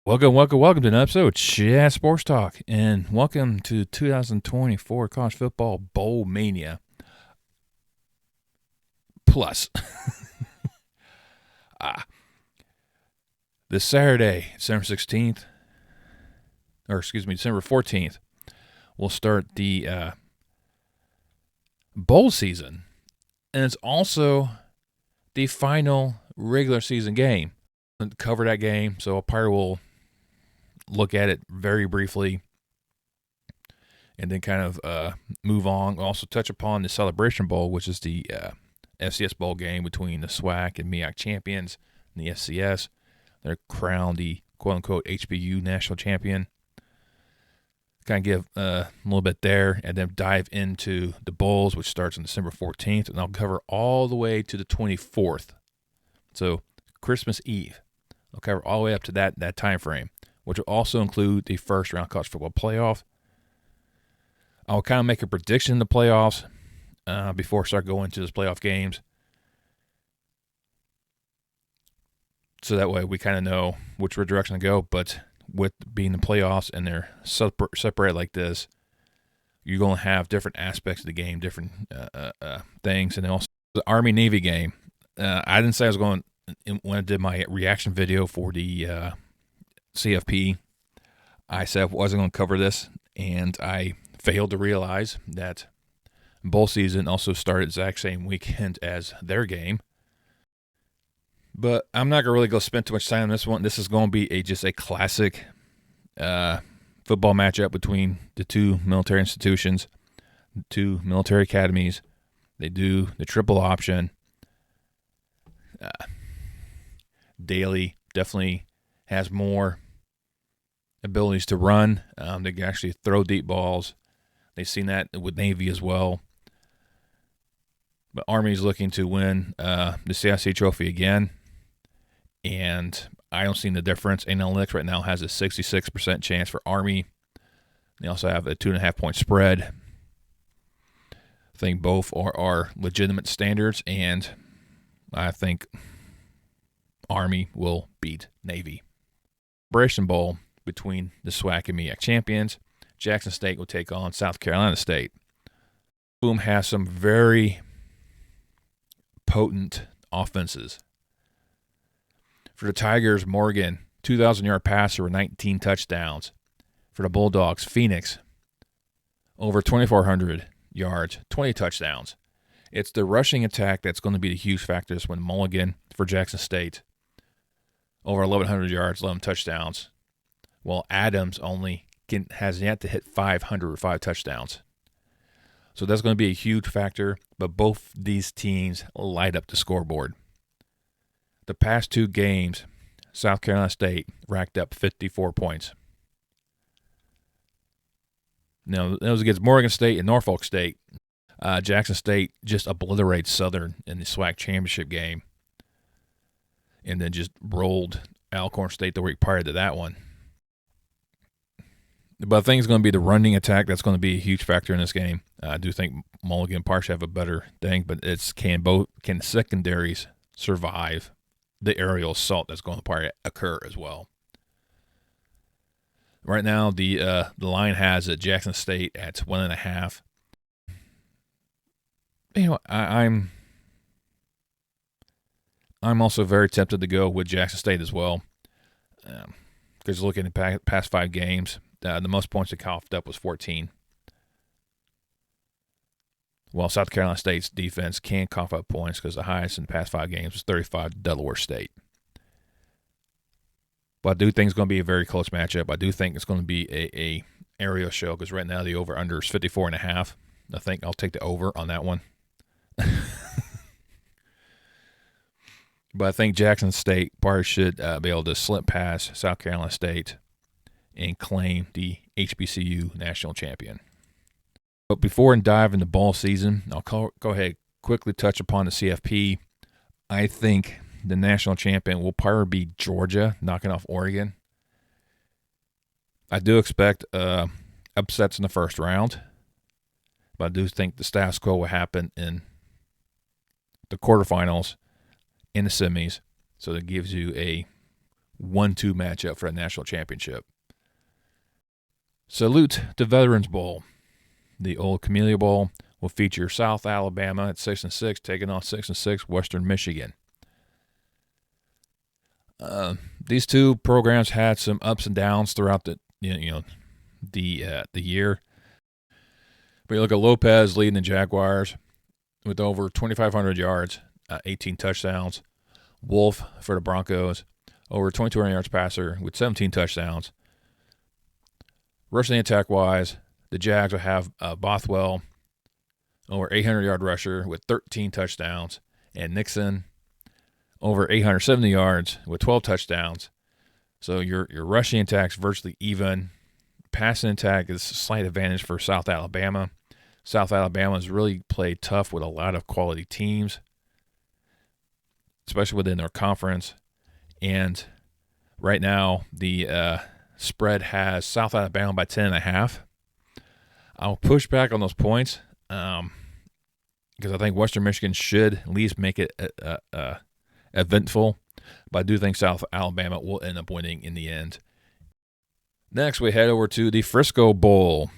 Welcome to an episode of Chat Sports Talk, and welcome to 2024 College Football Bowl Mania Plus. This Saturday, December 14th, we'll start the bowl season, and it's also the final regular season game. I'll cover that game, so I probably will look at it very briefly and then kind of move on. We'll also touch upon the Celebration Bowl, which is the FCS bowl game between the SWAC and MEAC champions and the FCS. They're crowned the quote-unquote HBCU national champion. Kind of give a little bit there and then dive into the bowls, which starts on December 14th, and I'll cover all the way to the 24th. So Christmas Eve. I'll cover all the way up to that time frame, which will also include the first round college football playoff. I'll kind of make a prediction in the playoffs before I start going into those playoff games. So that way we kind of know which direction to go. But with being the playoffs and they're separated like this, you're going to have different aspects of the game, different things. And then also the Army-Navy game. I didn't say I was going when I did my reaction video for the CFP. I said I wasn't going to cover this, and I failed to realize that bowl season also started the exact same weekend as their game. But I'm not going to really go spend too much time on this one. This is going to be just a classic football matchup between the two military institutions, two military academies. They do the triple option. Daly definitely has more abilities to run. They can actually throw deep balls. They've seen that with Navy as well. But Army's looking to win the CIC trophy again, and I don't see the difference. Analytics right now has a 66% chance for Army. They also have a 2.5-point spread. I think both are legitimate standards, and I think Army will beat Navy. Celebration Bowl between the SWAC and MEAC champions. Jackson State will take on South Carolina State. Boom has some very potent offenses. For the Tigers, Morgan, 2,000-yard passer with 19 touchdowns. For the Bulldogs, Phoenix, over 2,400 yards, 20 touchdowns. It's the rushing attack that's going to be the huge factor this one. Mulligan for Jackson State, over 1,100 yards, 11 touchdowns. While Adams has yet to hit 500 with 5 touchdowns. So that's going to be a huge factor, but both these teams light up the scoreboard. The past two games, South Carolina State racked up 54 points. Now, that was against Morgan State and Norfolk State. Jackson State just obliterated Southern in the SWAC championship game and then just rolled Alcorn State the week prior to that one. But I think it's going to be the running attack that's going to be a huge factor in this game. I do think Mulligan partially have a better thing, but can secondaries survive the aerial assault that's going to probably occur as well. Right now, the line has Jackson State at 1.5. I'm also very tempted to go with Jackson State as well, because looking at the past 5 games, the most points they coughed up was 14. While South Carolina State's defense can cough up points because the highest in the past 5 games was 35 to Delaware State. But I do think it's going to be a very close matchup. I do think it's going to be a area show because right now the over-under is 54.5. I think I'll take the over on that one. But I think Jackson State probably should be able to slip past South Carolina State and claim the HBCU national champion. But before I dive into bowl season, I'll go ahead and quickly touch upon the CFP. I think the national champion will probably be Georgia, knocking off Oregon. I do expect upsets in the first round, but I do think the status quo will happen in the quarterfinals, in the semis, so that gives you a 1-2 matchup for a national championship. Salute to Veterans Bowl. The old Camellia Bowl will feature South Alabama at 6-6 taking on 6-6 Western Michigan. These two programs had some ups and downs throughout the year. But you look at Lopez leading the Jaguars with over 2,500 yards, 18 touchdowns. Wolf for the Broncos, over 2,200 yards passer with 17 touchdowns. Rushing attack-wise, the Jags will have Bothwell, over 800-yard rusher with 13 touchdowns, and Nixon, over 870 yards with 12 touchdowns. So your rushing attack's virtually even. Passing attack is a slight advantage for South Alabama. South Alabama has really played tough with a lot of quality teams, especially within their conference. And right now, the spread has South Alabama by 10.5. I'll push back on those points because I think Western Michigan should at least make it eventful. But I do think South Alabama will end up winning in the end. Next, we head over to the Frisco Bowl.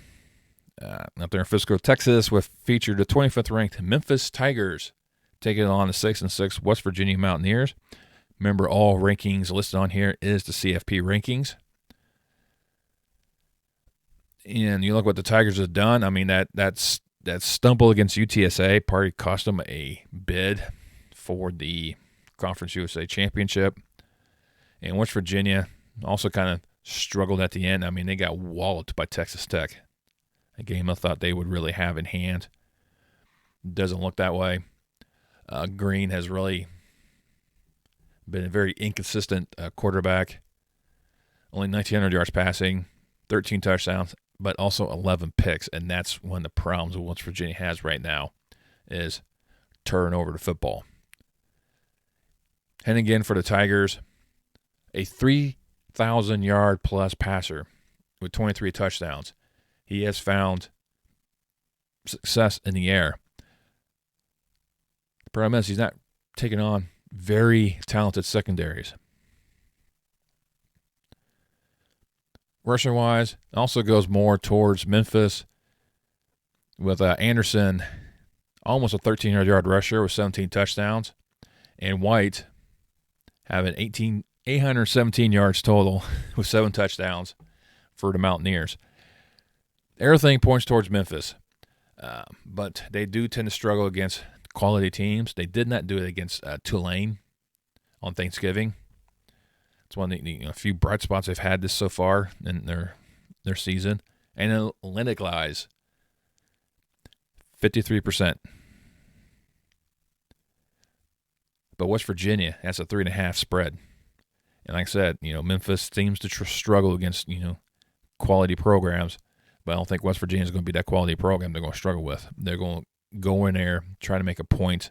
Up there in Frisco, Texas, with featured the 25th ranked Memphis Tigers taking on the 6-6 West Virginia Mountaineers. Remember, all rankings listed on here is the CFP rankings. And you look what the Tigers have done. I mean, that stumble against UTSA probably cost them a bid for the Conference USA Championship. And West Virginia also kind of struggled at the end. I mean, they got walloped by Texas Tech. A game I thought they would really have in hand. Doesn't look that way. Green has really been a very inconsistent quarterback. Only 1,900 yards passing, 13 touchdowns, but also 11 picks. And that's one of the problems that West Virginia has right now is turn over the football. And again for the Tigers, a 3,000-yard plus passer with 23 touchdowns. He has found success in the air. The problem is he's not taking on very talented secondaries. Rushing-wise, also goes more towards Memphis with Anderson, almost a 1,300-yard rusher with 17 touchdowns, and White having 817 yards total with 7 touchdowns for the Mountaineers. Everything points towards Memphis, but they do tend to struggle against quality teams. They did not do it against Tulane on Thanksgiving. It's one of the few bright spots they've had this so far in their season. Analytic-wise, 53%. But West Virginia, that's a 3.5 spread. And like I said, Memphis seems to struggle against, quality programs. But I don't think West Virginia is going to be that quality program they're going to struggle with. They're going to go in there, try to make a point.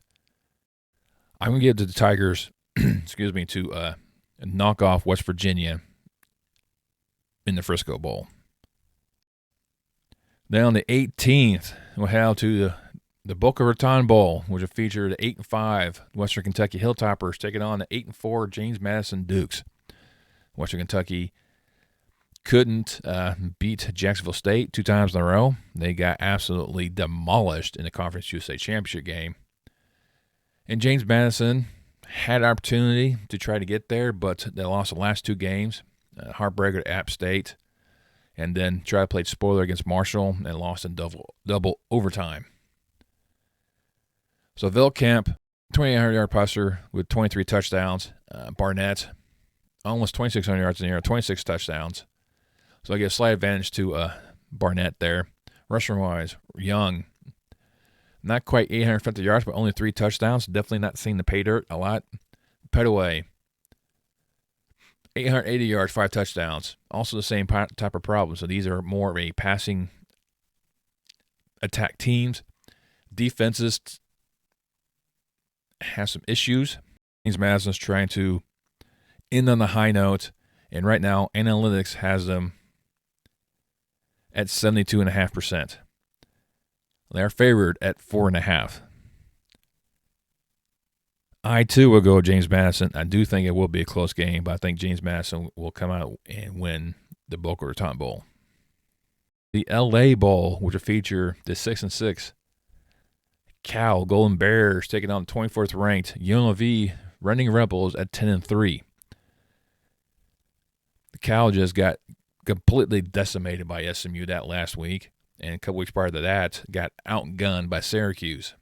I'm going to give it to the Tigers, to knock off West Virginia in the Frisco Bowl. Then on the 18th, we'll head to the Boca Raton Bowl, which will feature the 8-5 Western Kentucky Hilltoppers taking on the 8-4 James Madison Dukes. Western Kentucky couldn't beat Jacksonville State 2 times in a row. They got absolutely demolished in the Conference USA Championship game. And James Madison had an opportunity to try to get there, but they lost the last 2 games. Heartbreaker to App State, and then tried to play spoiler against Marshall and lost in double overtime. So Vilkamp, 2,800-yard passer with 23 touchdowns. Barnett, almost 2,600 yards in the air, 26 touchdowns. So I get a slight advantage to Barnett there. Rushing-wise, Young, not quite 850 yards, but only 3 touchdowns. Definitely not seeing the pay dirt a lot. Petaway, 880 yards, 5 touchdowns. Also the same type of problem. So these are more of a passing attack teams. Defenses have some issues. James Madison's trying to end on the high note. And right now, analytics has them at 72.5%. They are favored at 4.5. I, too, will go with James Madison. I do think it will be a close game, but I think James Madison will come out and win the Boca Raton Bowl. The LA Bowl, which will feature the 6-6 Cal Golden Bears taking on the 24th ranked UNLV Running Rebels at 10-3. The Cal just got completely decimated by SMU that last week, and a couple weeks prior to that, got outgunned by Syracuse.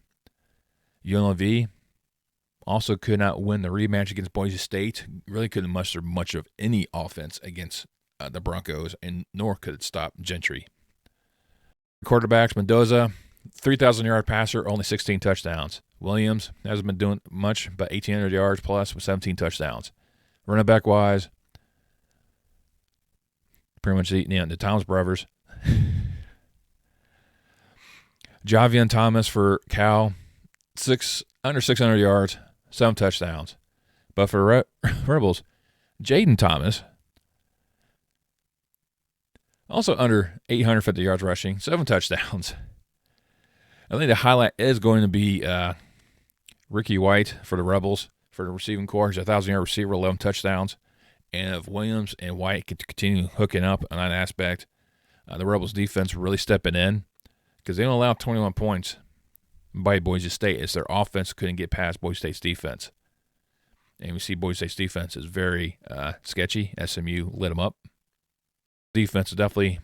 UNLV also could not win the rematch against Boise State. Really couldn't muster much of any offense against the Broncos, and nor could it stop Gentry. Quarterbacks, Mendoza, 3,000-yard passer, only 16 touchdowns. Williams hasn't been doing much, but 1,800 yards plus with 17 touchdowns. Running back-wise, pretty much the Thomas brothers. Javian Thomas for Cal, under 600 yards, 7 touchdowns. But for Rebels, Jaden Thomas, also under 850 yards rushing, 7 touchdowns. I think the highlight is going to be Ricky White for the Rebels for the receiving corps. He's a 1,000-yard receiver, 11 touchdowns. And if Williams and White can continue hooking up on that aspect, the Rebels defense really stepping in because they don't allow 21 points by Boise State. It's their offense couldn't get past Boise State's defense. And we see Boise State's defense is very sketchy. SMU lit them up. Defense is definitely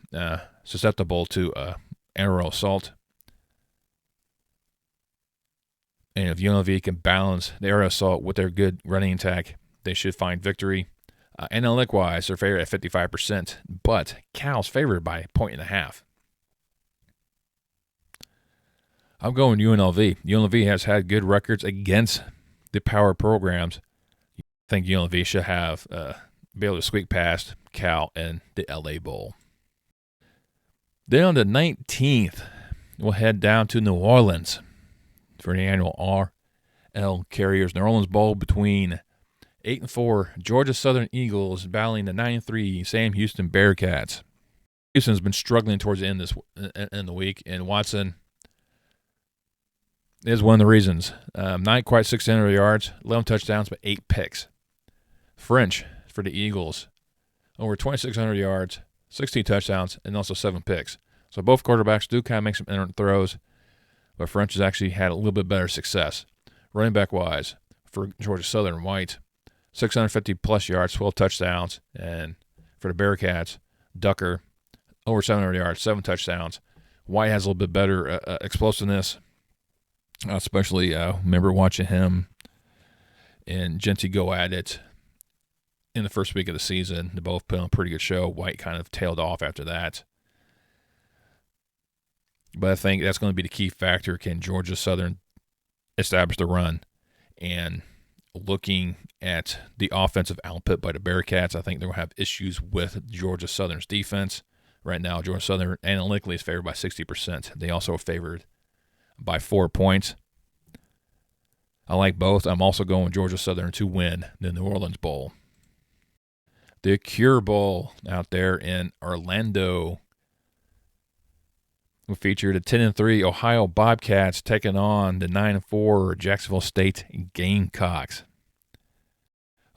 susceptible to aerial assault. And if UNLV can balance the aerial assault with their good running attack, they should find victory. Analytic-wise, they're favored at 55%, but Cal's favored by 1.5. I'm going UNLV. UNLV has had good records against the power programs. I think UNLV should have be able to squeak past Cal and the LA Bowl. Then on the 19th, we'll head down to New Orleans for the annual RL Carriers New Orleans Bowl between 8-4 Georgia Southern Eagles battling the 9-3 Sam Houston Bearcats. Houston's been struggling towards the end in the week, and Watson is one of the reasons. Not quite 600 yards, 11 touchdowns, but 8 picks. French for the Eagles, over 2,600 yards, 16 touchdowns, and also 7 picks. So both quarterbacks do kind of make some errant throws, but French has actually had a little bit better success. Running back-wise, for Georgia Southern, White, 650-plus yards, 12 touchdowns. And for the Bearcats, Ducker, over 700 yards, 7 touchdowns. White has a little bit better explosiveness, especially remember watching him and Genty go at it in the first week of the season. They both put on a pretty good show. White kind of tailed off after that. But I think that's going to be the key factor. Can Georgia Southern establish the run? And looking at the offensive output by the Bearcats, I think they're going to have issues with Georgia Southern's defense. Right now, Georgia Southern analytically is favored by 60%. They also are favored by 4 points. I like both. I'm also going Georgia Southern to win the New Orleans Bowl. The Cure Bowl out there in Orlando will feature the 10-3 Ohio Bobcats taking on the 9-4 Jacksonville State Gamecocks.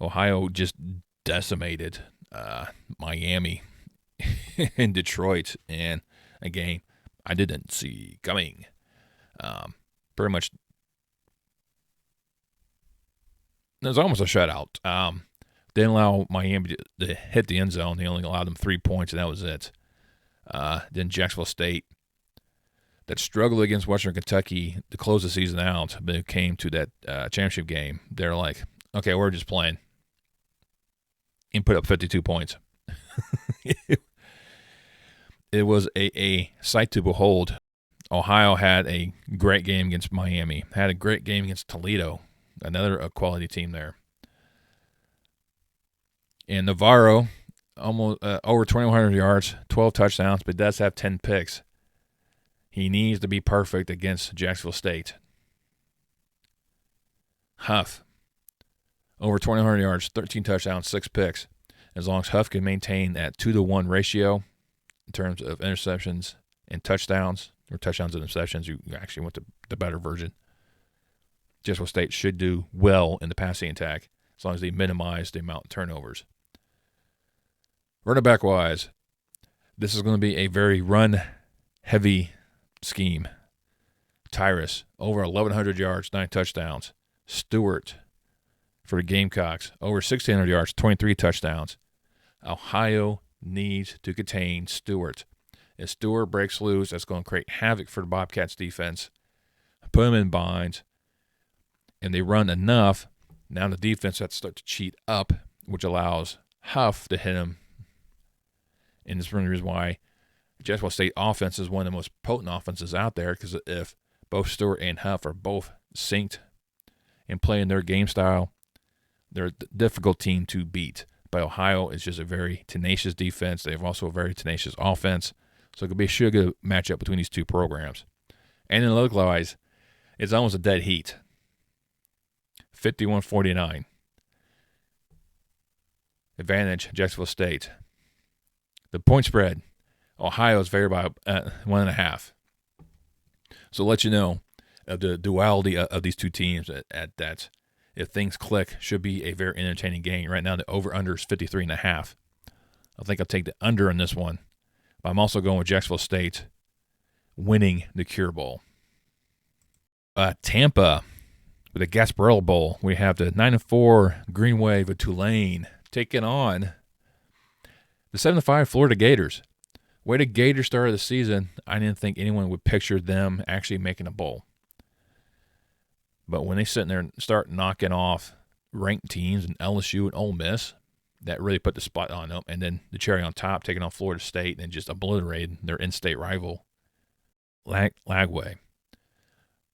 Ohio just decimated Miami in Detroit in a game I didn't see coming. Pretty much, it was almost a shutout. Didn't allow Miami to hit the end zone. They only allowed them 3 points, and that was it. Then Jacksonville State, that struggled against Western Kentucky to close the season out, but it came to that championship game. They're like, okay, we're just playing. And put up 52 points. It was a sight to behold. Ohio had a great game against Miami. Had a great game against Toledo, another quality team there. And Navarro, almost over 2,100 yards, 12 touchdowns, but does have 10 picks. He needs to be perfect against Jacksonville State. Huff, over 2,100 yards, 13 touchdowns, 6 picks. As long as Huff can maintain that 2-to-1 ratio in terms of interceptions and touchdowns, or touchdowns and interceptions, you actually went to the better version. Jacksonville State should do well in the passing attack as long as they minimize the amount of turnovers. Running back wise, this is going to be a very run-heavy scheme. Tyrus, over 1,100 yards, 9 touchdowns. Stewart for the Gamecocks, over 1,600 yards, 23 touchdowns. Ohio needs to contain Stewart. If Stewart breaks loose, that's going to create havoc for the Bobcats defense. Put them in binds, and they run enough. Now the defense has to start to cheat up, which allows Huff to hit him. And this is one of the reasons why Jacksonville State offense is one of the most potent offenses out there, because if both Stewart and Huff are both synced and playing their game style, they're a difficult team to beat. But Ohio is just a very tenacious defense. They have also a very tenacious offense. So it could be a good matchup between these two programs. And then look-wise, it's almost a dead heat. 51-49. Advantage, Jacksonville State. The point spread, Ohio is favored by 1.5. So let you know of the duality of these two teams at that. If things click, should be a very entertaining game. Right now, the over-under is 53.5. I think I'll take the under on this one. But I'm also going with Jacksonville State winning the Cure Bowl. Tampa with the Gasparilla Bowl. We have the 9-4 Green Wave of Tulane taking on the 7-5 Florida Gators. Way the Gators started the season, I didn't think anyone would picture them actually making a bowl. But when they sit there and start knocking off ranked teams in LSU and Ole Miss, that really put the spot on them. And then the cherry on top, taking on Florida State and just obliterated their in-state rival, Lagway.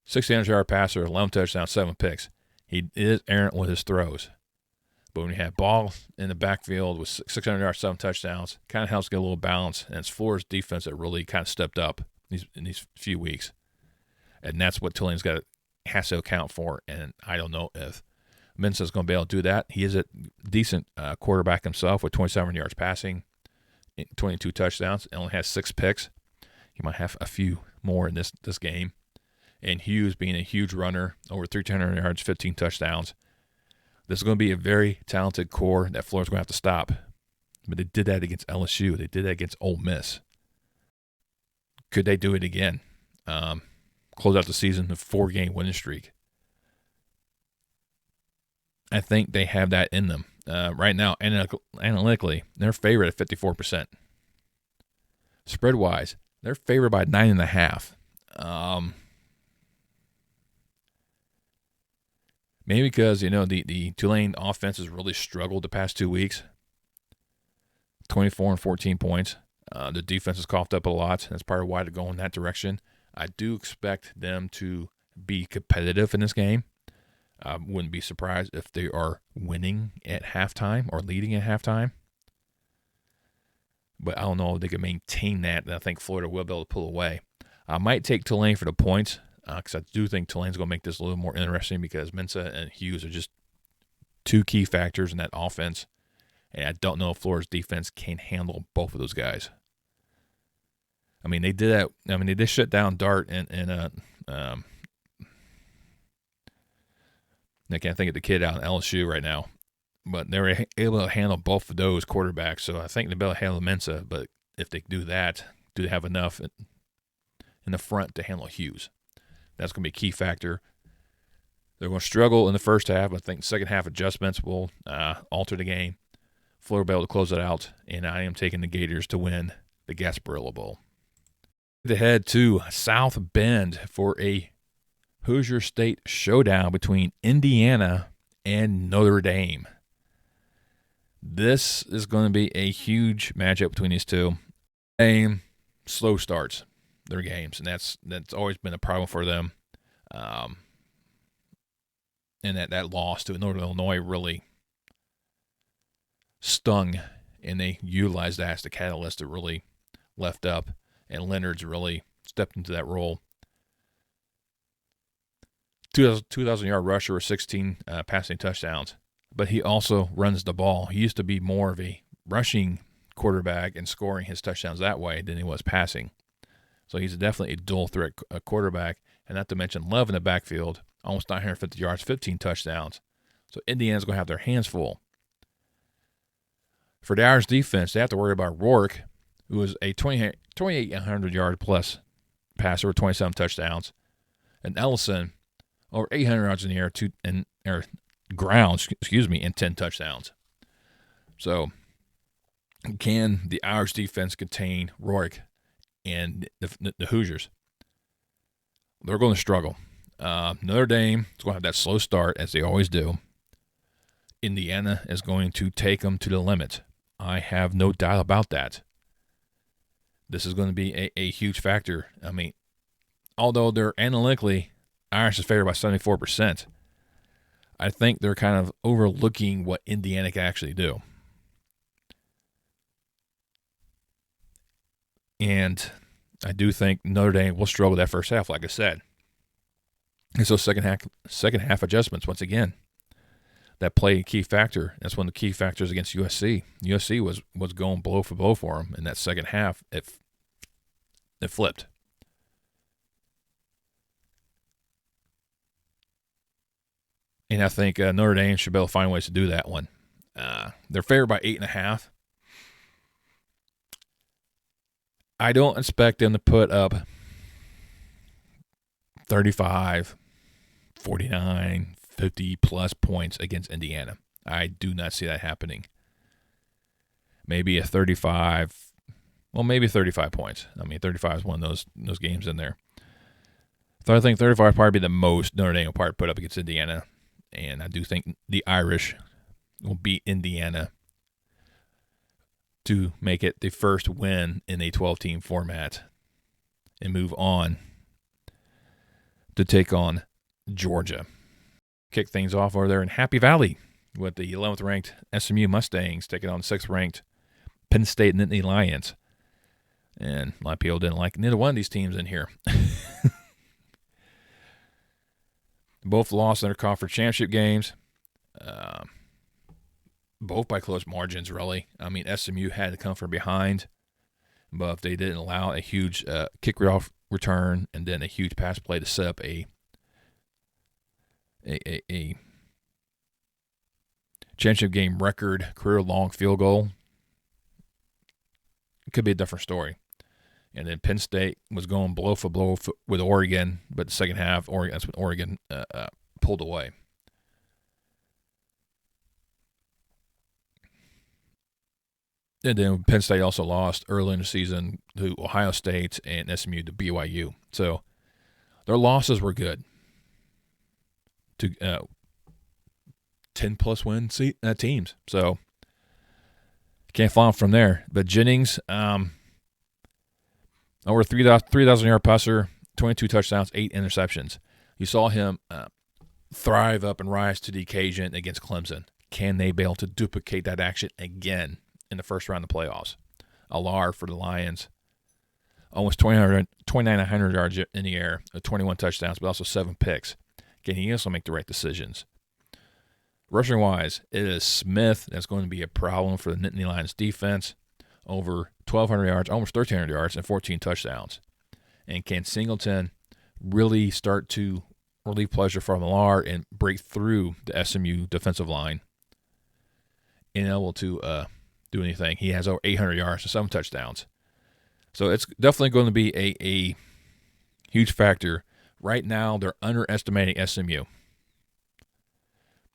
1,600-yard passer, 11 touchdowns, 7 picks. He is errant with his throws. But when you have Ball in the backfield with 600 yards, 7 touchdowns, kind of helps get a little balance. And it's Florida's defense that really kind of stepped up in these few weeks. And that's what Tulane's has to account for. And I don't know if Mensah's going to be able to do that. He is a decent quarterback himself with 27 yards passing, 22 touchdowns, and only has 6 picks. He might have a few more in this game. And Hughes being a huge runner, over 300 yards, 15 touchdowns. This is going to be a very talented core that Florida's going to have to stop. But they did that against LSU. They did that against Ole Miss. Could they do it again? Close out the season with a 4-game winning streak. I think they have that in them. Right now, analytically, they're favored at 54%. Spread-wise, they're favored by 9.5. Maybe because, the Tulane offense has really struggled the past 2 weeks. 24 and 14 points. The defense has coughed up a lot. That's part of why they're going that direction. I do expect them to be competitive in this game. Wouldn't be surprised if they are winning at halftime or leading at halftime. But I don't know if they can maintain that, and I think Florida will be able to pull away. I might take Tulane for the points because I do think Tulane's going to make this a little more interesting because Mensah and Hughes are just 2 key factors in that offense, and I don't know if Florida's defense can handle both of those guys. I mean, they did that. I mean, they did shut down Dart and I can't think of the kid out in LSU right now, but they were able to handle both of those quarterbacks. So I think they'll be able to handle Mensah. But if they do that, do they have enough in the front to handle Hughes? That's going to be a key factor. They're going to struggle in the first half. I think the second half adjustments will alter the game. Florida will be able to close it out, and I am taking the Gators to win the Gasparilla Bowl. To head to South Bend for a Hoosier State showdown between Indiana and Notre Dame. This is going to be a huge matchup between these two. Dame slow starts their games, and that's always been a problem for them. And that loss to Northern Illinois really stung, and they utilized that as the catalyst that really left up, and Leonard's really stepped into that role. 2,000-yard rusher with 16 passing touchdowns, but he also runs the ball. He used to be more of a rushing quarterback and scoring his touchdowns that way than he was passing. So he's definitely a dual threat quarterback, and not to mention Love in the backfield almost 950 yards, 15 touchdowns. So Indiana's going to have their hands full. For the Irish defense, they have to worry about Rourke, who was a 2,800-yard plus passer with 27 touchdowns, and Ellison, over 800 yards in the air, grounds, and 10 touchdowns. So, can the Irish defense contain Rourke and the Hoosiers? They're going to struggle. Notre Dame is going to have that slow start, as they always do. Indiana is going to take them to the limit. I have no doubt about that. This is going to be a huge factor. I mean, although they're analytically, Irish is favored by 74%, I think they're kind of overlooking what Indiana can actually do. And I do think Notre Dame will struggle that first half, like I said. And so second half adjustments, once again, that play a key factor. That's one of the key factors against USC. USC was going blow for blow for them. In that second half, it flipped. And I think Notre Dame should be able to find ways to do that one. They're favored by 8.5. I don't expect them to put up 35, 49, 50-plus points against Indiana. I do not see that happening. Maybe a 35, maybe 35 points. I mean, 35 is one of those games in there. So I think 35 would probably be the most Notre Dame will probably put up against Indiana. And I do think the Irish will beat Indiana to make it the first win in a 12-team format and move on to take on Georgia. Kick things off over there in Happy Valley with the 11th-ranked SMU Mustangs taking on 6th-ranked Penn State Nittany Lions. And a lot of people didn't like neither one of these teams in here. Both lost in their conference championship games. Both by close margins, really. I mean, SMU had to come from behind, but if they didn't allow a huge kick-off return and then a huge pass play to set up a championship game record career-long field goal, it could be a different story. And then Penn State was going blow for blow with Oregon, but the second half, that's when Oregon pulled away. And then Penn State also lost early in the season to Ohio State and SMU to BYU. So their losses were good to 10-plus win teams. So can't fall from there. But Jennings, over 3,000-yard passer, 22 touchdowns, 8 interceptions. You saw him thrive up and rise to the occasion against Clemson. Can they be able to duplicate that action again in the first round of the playoffs? Alar for the Lions, almost 2,900 yards in the air, 21 touchdowns, but also 7 picks. Can he also make the right decisions? Rushing-wise, it is Smith that's going to be a problem for the Nittany Lions defense. Over 1,200 yards, almost 1,300 yards, and 14 touchdowns. And can Singleton really start to relieve pressure from Alar and break through the SMU defensive line and able to do anything? He has over 800 yards and 7 touchdowns. So it's definitely going to be a huge factor. Right now, they're underestimating SMU.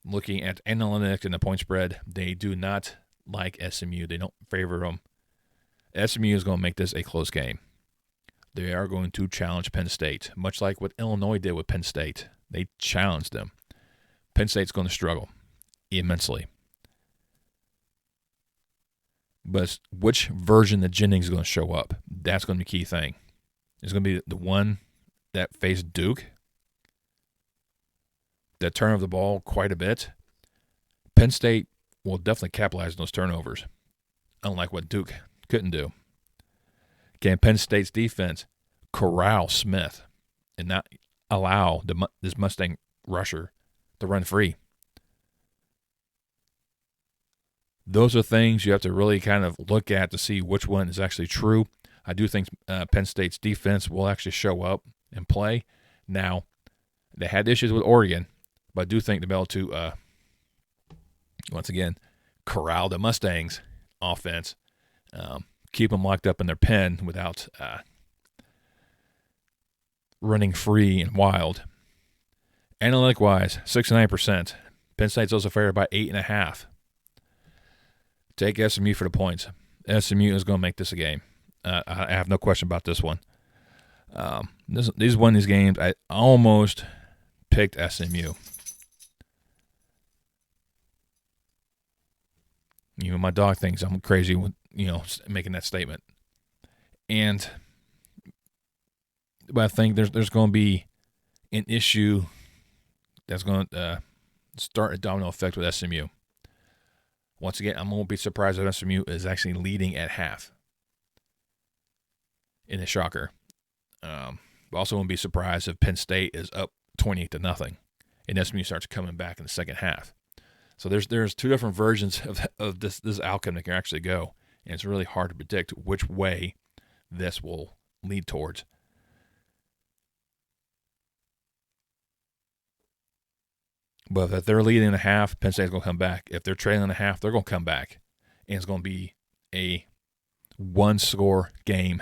Looking at analytics and the point spread, they do not like SMU. They don't favor them. SMU is going to make this a close game. They are going to challenge Penn State, much like what Illinois did with Penn State. They challenged them. Penn State's going to struggle immensely. But which version of Jennings is going to show up? That's going to be the key thing. It's going to be the one that faced Duke, that turn over the ball quite a bit. Penn State will definitely capitalize on those turnovers, unlike what Duke couldn't do. Can Penn State's defense corral Smith and not allow this Mustang rusher to run free? Those are things you have to really kind of look at to see which one is actually true. I do think Penn State's defense will actually show up and play. Now, They had issues with Oregon, but I do think they'll be able to, once again, corral the Mustangs' offense, keep them locked up in their pen without running free and wild. Analytic-wise, 69%. Penn State's also favored by 8.5. Take SMU for the points. SMU is going to make this a game. I have no question about this one. These won these games. I almost picked SMU. My dog thinks I'm crazy with, making that statement. But I think there's going to be an issue that's going to start a domino effect with SMU. Once again, I won't be surprised if SMU is actually leading at half in a shocker. Also won't be surprised if Penn State is up 28-0 and SMU starts coming back in the second half. So there's two different versions of this outcome that can actually go, and it's really hard to predict which way this will lead towards. But if they're leading a half, Penn State's going to come back. If they're trailing a half, they're going to come back. And it's going to be a one-score game.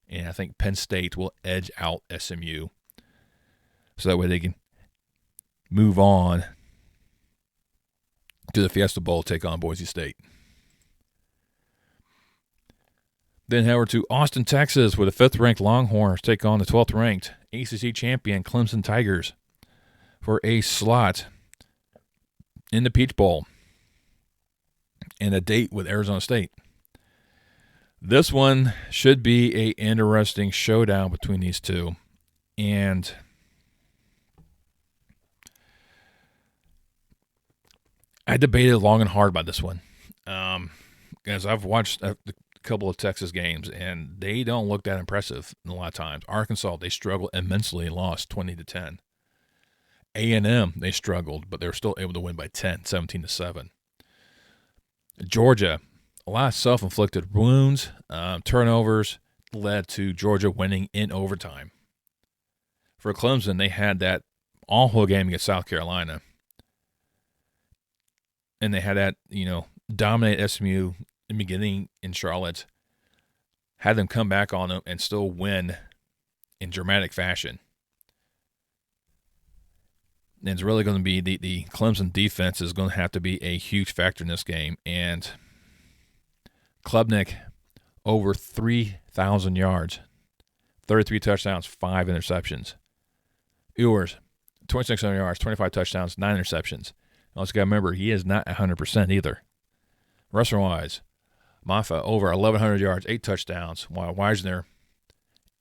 And I think Penn State will edge out SMU. So that way they can move on to the Fiesta Bowl, take on Boise State. Then head over to Austin, Texas, where the 5th-ranked Longhorns take on the 12th-ranked ACC champion Clemson Tigers for a slot in the Peach Bowl and a date with Arizona State. This one should be an interesting showdown between these two. And I debated long and hard about this one. Because I've watched a couple of Texas games, and they don't look that impressive a lot of times. Arkansas, they struggled immensely and lost 20-10. A&M, they struggled, but they were still able to win by 10, 17-7. Georgia, a lot of self-inflicted wounds, turnovers led to Georgia winning in overtime. For Clemson, they had that awful game against South Carolina. And they had that, dominate SMU in the beginning in Charlotte, had them come back on them and still win in dramatic fashion. And it's really going to be the Clemson defense is going to have to be a huge factor in this game. And Klubnik, over 3,000 yards, 33 touchdowns, 5 interceptions. Ewers, 2,600 yards, 25 touchdowns, 9 interceptions. Also got to remember, he is not 100% either. Rushing-wise, Maffa, over 1,100 yards, 8 touchdowns, while Wisner,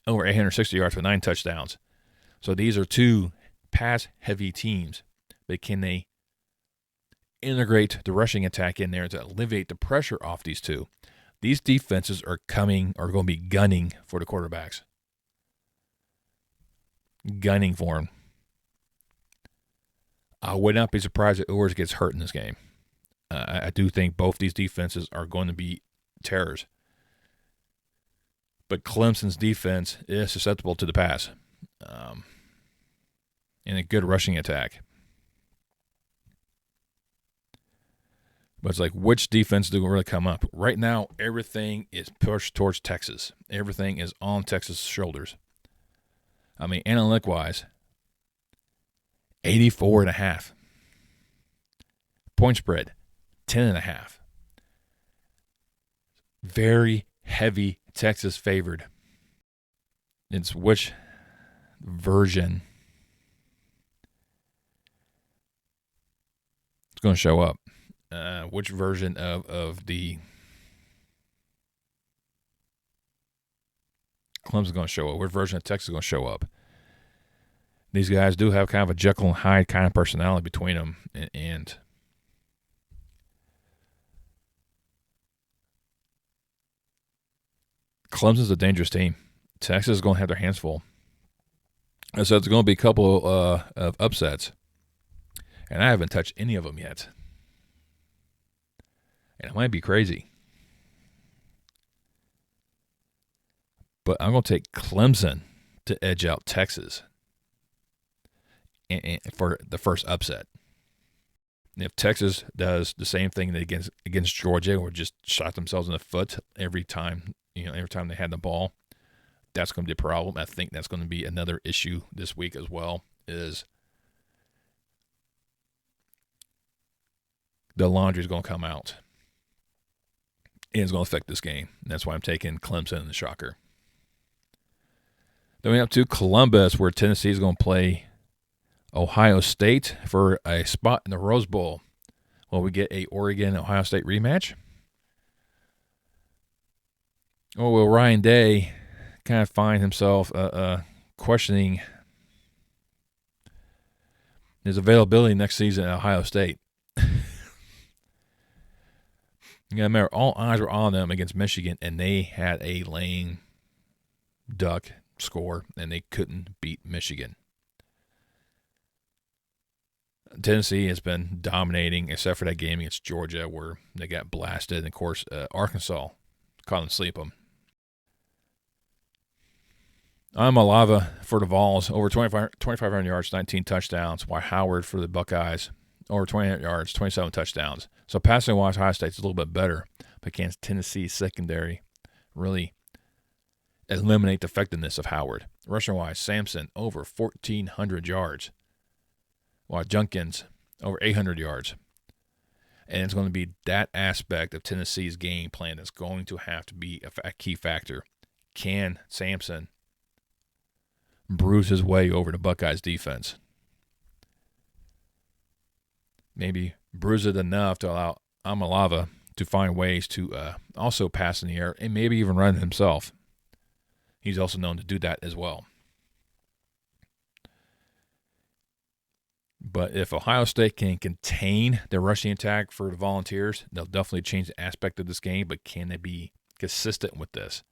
over 860 yards for 9 touchdowns. So these are two pass-heavy teams, but can they integrate the rushing attack in there to alleviate the pressure off these two? These defenses are going to be gunning for the quarterbacks. Gunning for them. I would not be surprised if Ewers gets hurt in this game. I do think both these defenses are going to be terrors. But Clemson's defense is susceptible to the pass. And a good rushing attack. But it's like, which defense do really come up? Right now, everything is pushed towards Texas. Everything is on Texas' shoulders. I mean, analytic-wise, 84.5. Point spread, 10.5. Very heavy Texas favored. It's which version is going to show up. Which version of the Clemson is going to show up? Which version of Texas is going to show up? These guys do have kind of a Jekyll and Hyde kind of personality between them, and Clemson's a dangerous team. Texas is going to have their hands full. And so it's going to be a couple of upsets, and I haven't touched any of them yet. And it might be crazy. But I'm going to take Clemson to edge out Texas for the first upset. And if Texas does the same thing against Georgia, or just shot themselves in the foot every time they had the ball, that's going to be a problem. I think that's going to be another issue this week as well, is the laundry is going to come out. And it's going to affect this game. And that's why I'm taking Clemson in the shocker. Then we have to Columbus, where Tennessee is going to play Ohio State for a spot in the Rose Bowl. Will we get a Oregon-Ohio State rematch? Or will Ryan Day kind of find himself questioning his availability next season at Ohio State? You got to remember, all eyes were on them against Michigan, and they had a lame duck score, and they couldn't beat Michigan. Tennessee has been dominating, except for that game against Georgia where they got blasted. And, of course, Arkansas caught them sleeping. I'm Alava for the Vols, over 2,500 yards, 19 touchdowns, while Howard for the Buckeyes, over 2,800 yards, 27 touchdowns. So passing-wise, Ohio State's a little bit better, but can Tennessee's secondary really eliminate the effectiveness of Howard? Rushing-wise, Sampson over 1,400 yards, while Junkins over 800 yards. And it's going to be that aspect of Tennessee's game plan that's going to have to be a key factor. Can Sampson bruise his way over the Buckeyes' defense? Maybe bruise it enough to allow Amalava to find ways to also pass in the air and maybe even run himself. He's also known to do that as well. But if Ohio State can contain their rushing attack for the Volunteers, they'll definitely change the aspect of this game. But can they be consistent with this?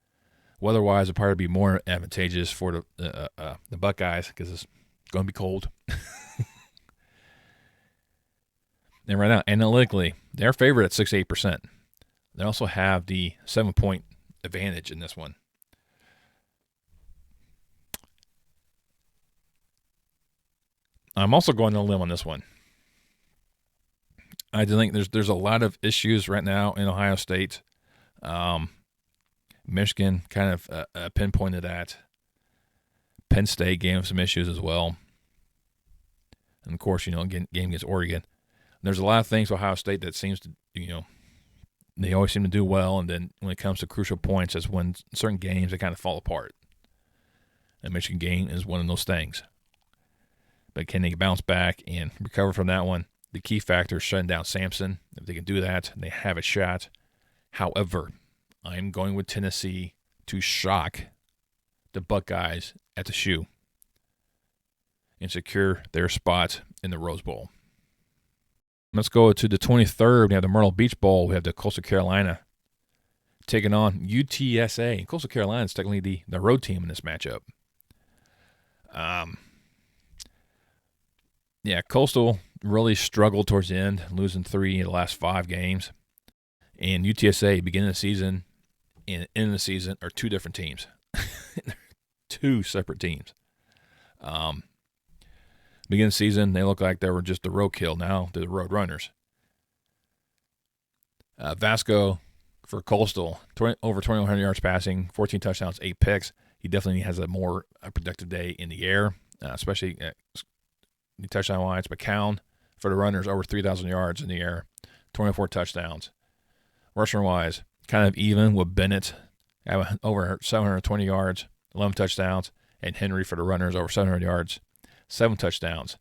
Weather-wise, it'll probably be more advantageous for the Buckeyes because it's going to be cold. And right now, analytically, they're favored at 68%. They also have the 7-point advantage in this one. I'm also going on a limb on this one. I think there's a lot of issues right now in Ohio State. Michigan kind of pinpointed that. Penn State gave them some issues as well. And, of course, game against Oregon. There's a lot of things with Ohio State that seems to, they always seem to do well, and then when it comes to crucial points, that's when certain games, they kind of fall apart. And Michigan game is one of those things. But can they bounce back and recover from that one? The key factor is shutting down Sampson. If they can do that, they have a shot. However, I'm going with Tennessee to shock the Buckeyes at the shoe and secure their spot in the Rose Bowl. Let's go to the 23rd. We have the Myrtle Beach Bowl. We have the Coastal Carolina taking on UTSA. And Coastal Carolina is technically the road team in this matchup. Coastal really struggled towards the end, losing 3 of the last 5 games. And UTSA, beginning of the season and end of the season, are 2 different teams. 2 separate teams. Beginning of the season, they looked like they were just the roadkill. Now they're the road runners. Vasco for Coastal, over 2,100 yards passing, 14 touchdowns, 8 picks. He definitely has a more productive day in the air, especially touchdown-wise. McCown for the runners, over 3,000 yards in the air, 24 touchdowns. Rushing-wise, kind of even with Bennett, over 720 yards, 11 touchdowns, and Henry for the runners, over 700 yards, 7 touchdowns.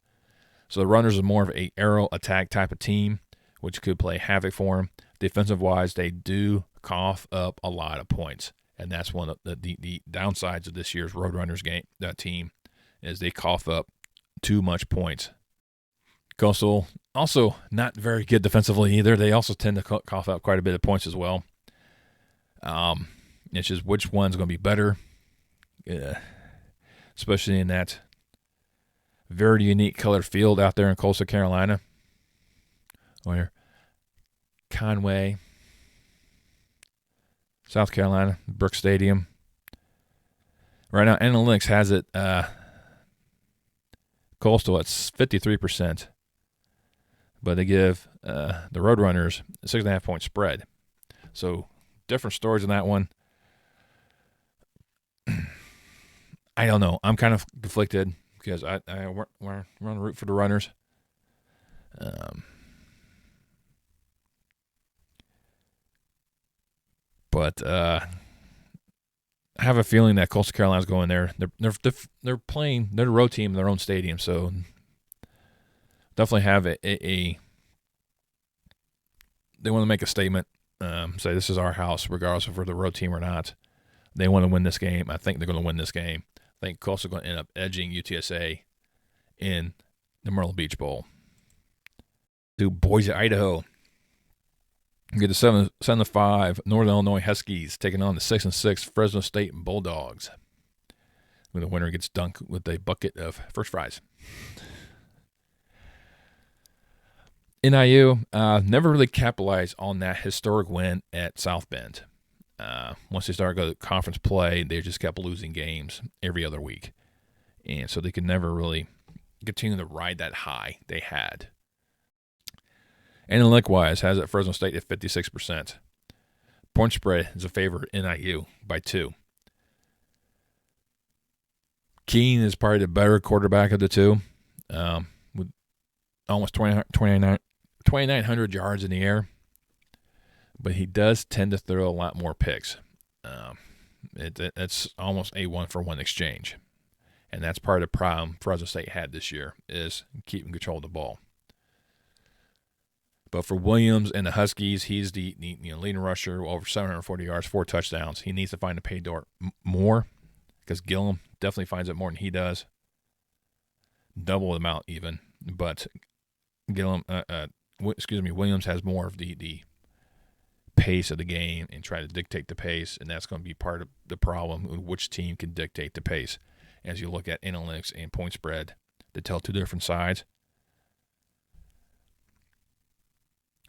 So the runners are more of an arrow attack type of team, which could play havoc for them. Defensive-wise, they do cough up a lot of points, and that's one of the downsides of this year's Roadrunners game. That team is they cough up too much points. Coastal also not very good defensively either. They also tend to cough up quite a bit of points as well. It's just which one's going to be better, especially in that very unique colored field out there in Coastal Carolina, where Conway, South Carolina, Brooks Stadium. Right now, analytics has it Coastal at 53%, but they give the Roadrunners a 6.5-point spread. So different stories in that one. I don't know. I'm kind of conflicted because I want to root for the Runners. But I have a feeling that Coastal Carolina's going there. They're playing. They're the road team in their own stadium, so definitely have a they want to make a statement. Say this is our house, regardless if we're the road team or not. They want to win this game. I think they're going to win this game. I think Coastal's going to end up edging UTSA in the Myrtle Beach Bowl. To Boise, Idaho. You get the 7-5 Northern Illinois Huskies taking on the 6-6 Fresno State Bulldogs. When the winner gets dunked with a bucket of French fries. NIU never really capitalized on that historic win at South Bend. Once they started going to conference play, they just kept losing games every other week. And so they could never really continue to ride that high they had. And then likewise, has it Fresno State at 56%. Point spread is a favor NIU by 2. Keene is probably the better quarterback of the two, with almost 2,900 yards in the air. But he does tend to throw a lot more picks. It's almost a one-for-one exchange. And that's part of the problem Fresno State had this year, is keeping control of the ball. But for Williams and the Huskies, he's the leading rusher, over 740 yards, 4 touchdowns. He needs to find the pay dirt more, because Gillum definitely finds it more than he does. Double the amount even. But Williams has more of the pace of the game and try to dictate the pace, and that's going to be part of the problem, which team can dictate the pace. As you look at analytics and point spread, they tell two different sides.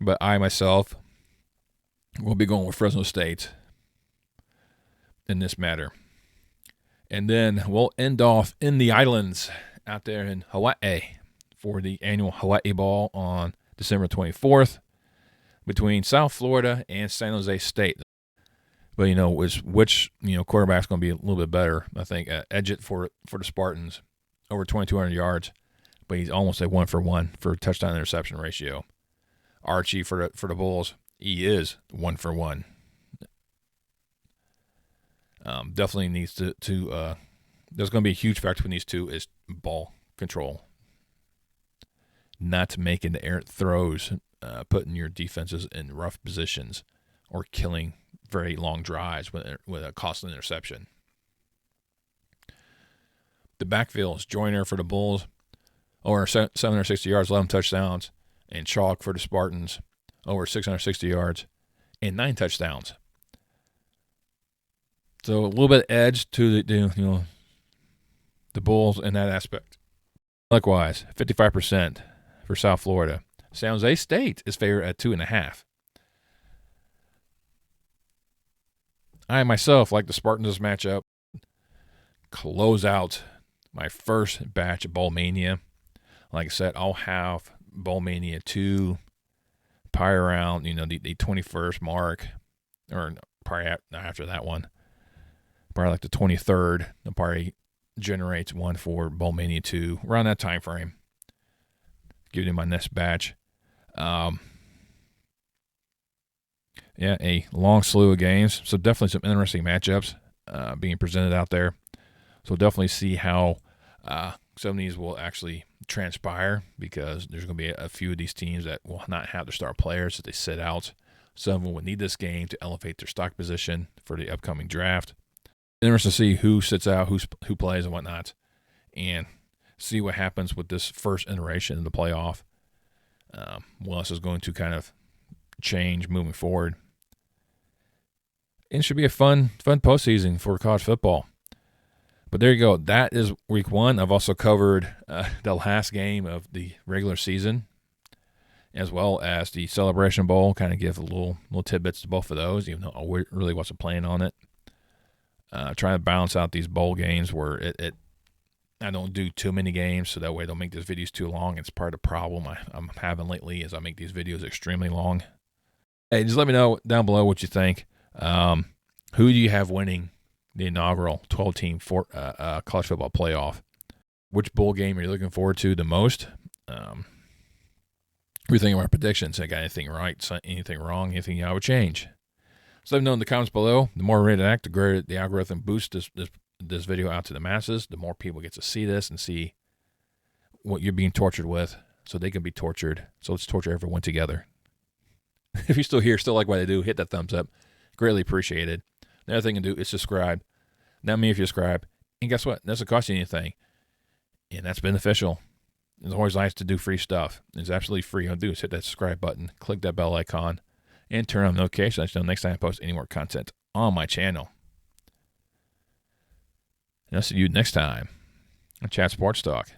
But I myself will be going with Fresno State in this matter. And then we'll end off in the islands out there in Hawaii for the annual Hawaii Bowl on December 24th between South Florida and San Jose State. But which quarterback's going to be a little bit better? I think Edgett for the Spartans, over 2,200 yards, but he's almost a 1-for-1 for touchdown interception ratio. Archie for the Bulls, he is 1-for-1. Definitely needs to there's going to be a huge factor between these two is ball control. Not making the errant throws, putting your defenses in rough positions, or killing very long drives with a costly interception. The backfield is Joyner for the Bulls, over 760 yards, 11 touchdowns, and Chalk for the Spartans, over 660 yards and 9 touchdowns. So a little bit of edge to the Bulls in that aspect. Likewise, 55% for South Florida. San Jose State is favored at 2.5. I myself like the Spartans this matchup. Close out my first batch of Bowl Mania. Like I said, I'll have Bowl Mania 2 probably around the 21st mark, or probably after that one. Probably like the 23rd. I'll probably generate one for Bowl Mania 2 around that time frame. Give you my next batch. A long slew of games. So definitely some interesting matchups being presented out there. So definitely see how some of these will actually transpire, because there's going to be a few of these teams that will not have their star players that they sit out. Some of them will need this game to elevate their stock position for the upcoming draft. Interesting to see who sits out, who plays and whatnot, and see what happens with this first iteration of the playoff. What else is going to kind of change moving forward. And it should be a fun postseason for college football. But there you go. That is week 1. I've also covered the last game of the regular season, as well as the Celebration Bowl. Kind of give a little tidbits to both of those, even though I really wasn't playing on it. Trying to balance out these bowl games where it I don't do too many games, so that way I don't make these videos too long. It's part of the problem I'm having lately is I make these videos extremely long. Hey, just let me know down below what you think. Who do you have winning the inaugural 12-team college football playoff? Which bowl game are you looking forward to the most? What do you think of our predictions? I got anything right, anything wrong, anything I would change? So let me know in the comments below. The more we interact, the greater the algorithm boosts this video out to the masses. The more people get to see this and see what you're being tortured with so they can be tortured. So let's torture everyone together. If you're still here, still like what I do, hit that thumbs up. Greatly appreciated. The other thing to do is subscribe. Now me if you subscribe. And guess what? It doesn't cost you anything. And that's beneficial. It's always nice to do free stuff. It's absolutely free. All you do is hit that subscribe button, click that bell icon, and turn on notifications so next time I post any more content on my channel. And I'll see you next time on Chat Sports Talk.